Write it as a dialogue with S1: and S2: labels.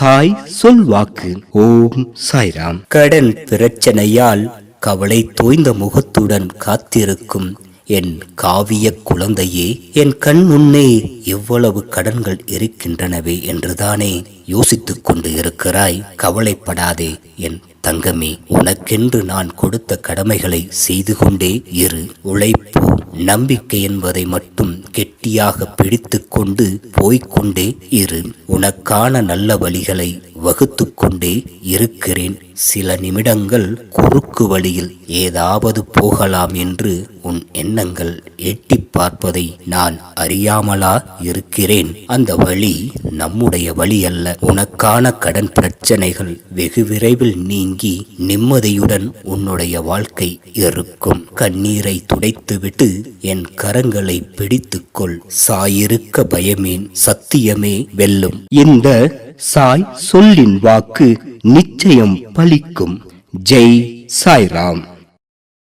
S1: சாய் சொல்வாக்கு. ஓம் சாய்ராம்.
S2: கடன் பிரச்சனையால் கவலை தோய்ந்த முகத்துடன் காத்திருக்கும் என் காவிய குழந்தையே, என் கண் முன்னே எவ்வளவு கடன்கள் இருக்கின்றனவே என்றுதானே யோசித்துக் கொண்டு இருக்கிறாய். கவலைப்படாதே என் தங்கமே, உனக்கென்று நான் கொடுத்த கடமைகளை செய்து கொண்டே இரு. உழைப்பு, நம்பிக்கை என்பதை மட்டும் கெட்டியாக பிடித்து கொண்டு போய்கொண்டே இரு. உனக்கான நல்ல வழிகளை வகுத்து கொண்டே இருக்கிறேன். சில நிமிடங்கள் குறுக்கு வழியில் ஏதாவது போகலாம் என்று உன் எண்ணங்கள் எட்டி பார்ப்பதை நான் அறியாமலா இருக்கிறேன். அந்த வழி நம்முடைய வழி அல்ல. உனக்கான கடன் பிரச்சனைகள் வெகு விரைவில் நீங்கி நிம்மதியுடன் உன்னுடைய வாழ்க்கை இருக்கும். கண்ணீரை துடைத்துவிட்டு என் கரங்களை பிடித்துக்கொள். சாயிருக்க பயமேன், சத்தியமே வெல்லும்.
S1: இந்த சாய் சொல்லின் வாக்கு நிச்சயம் பலிக்கும். ஜெய் சாய்ராம்.